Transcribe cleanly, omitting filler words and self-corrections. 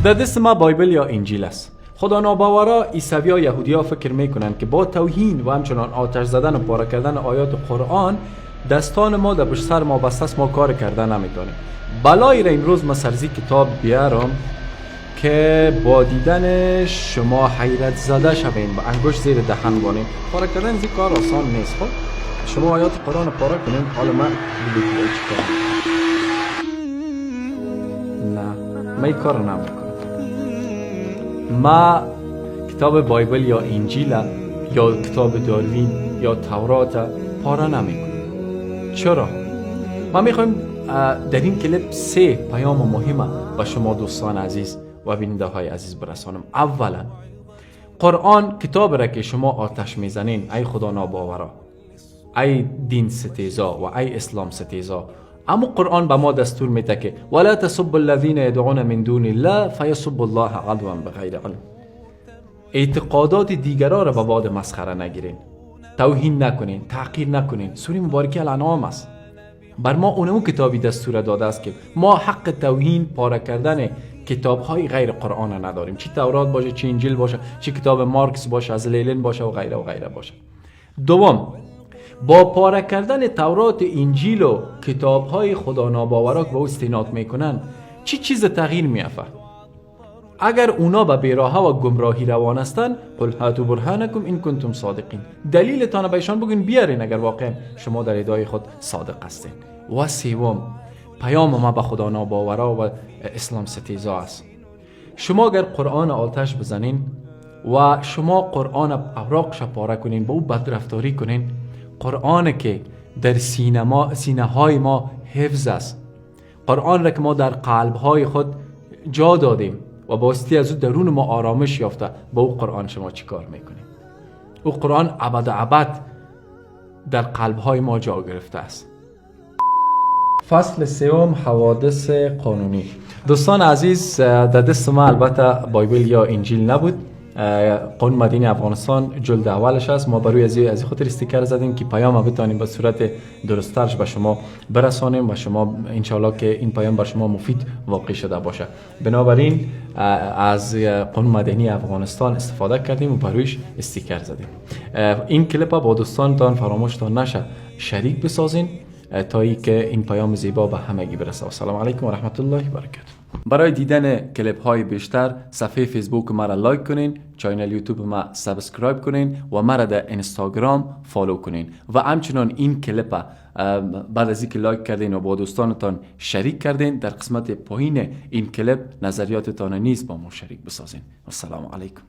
در دست ما بایبل یا انجیل است. خدا ناباورا، عیسوی ها، یهودی ها فکر میکنن که با توهین و همچنان آتش زدن و پاره کردن آیات قرآن دستان ما در پشت سر ما بسته است، ما کار کردن نمیتونیم. بلایی را امروز ما سرزی کتاب بیارم که با دیدن شما حیرت زده شوین و انگشت زیر دهن بانین. پاره کردن این کار آسان نیست. خب شما آیات قرآن پاره کنین. حالا من دیگه چیکار نه، من این کار نمیکنم. ما کتاب بایبل یا انجیل یا کتاب داروین یا تورات پاره نمیکنم. چرا؟ ما میخوایم در این کلیپ 3 پیام مهمه به شما دوستان عزیز و بیننده های عزیز برسانم. اولا، قرآن کتاب را که شما آتش میزنین ای خدا ناباورا، ای دین ستیزا و ای اسلام ستیزا، اما قرآن به ما دستور میده که ولا تسبوا الذين يدعون من دون الله فيسبوا الله عدوا بغیر علم. اعتقادات دیگران را به باد مسخره نگیرین، توهین نکنین، تحقیر نکنین. سوره مبارکه الانعام است. بر ما اون کتابی دستور داده است که ما حق توهین پاره کردن کتاب های غیر قرآن نداریم، چی تورات باشه، چی انجیل باشه، چی کتاب مارکس باشه، از لینین باشه و غیره و غیره باشه. دوم، با پاره کردن تورات، انجیل و کتاب های خدا ناباورا که با استناد میکنن چی چیز تغییر میافته؟ اگر اونا به بیراهه و گمراهی روان هستن، قل هاتوا برهانکم ان کنتم صادقین، دلیلتان به ایشان بگین بیارین اگر واقعا شما در ادعای خود صادق هستین. و سوم، پیام ما به خدا ناباورا و اسلام ستیزا است. شما اگر قرآن آتش بزنین و شما قرآن اوراقش پاره کنین، با او بدرفتاری کنین، قرآن که در سینه های ما حفظ است، قرآن را که ما در قلب های خود جا دادیم و باستی از او درون ما آرامش یافته، با او قرآن شما چی کار میکنیم؟ او قرآن ابد در قلب های ما جا گرفته است. فصل 3، حوادث قانونی. دوستان عزیز، در دست ما البته بایبل یا انجیل نبود. قانون مدنی افغانستان جلد اولش است. ما برای از خاطر استیکر زدیم که پیام بتونیم به صورت درست‌ترش به شما برسانیم و شما انشالله که این پیام بر شما مفید واقع شده باشه. بنابراین از قانون مدنی افغانستان استفاده کردیم و برویش استیکر زدیم. این کلیپ با دوستانتان فراموشتان نشه شریک بسازین تا ای که این پیام زیبا به همگی برسه. السلام علیکم و رحمت الله و برکاته. برای دیدن کلیپ های بیشتر صفحه فیسبوک ما را لایک کنین، چینل یوتیوب ما سابسکرایب کنین و ما را در اینستاگرام فالو کنین و همچنان این کلیپ بعد از اینکه لایک کردین و با دوستانتان شریک کردین، در قسمت پایین این کلیپ نظریاتتان نیز با ما شریک بسازین. السلام علیکم.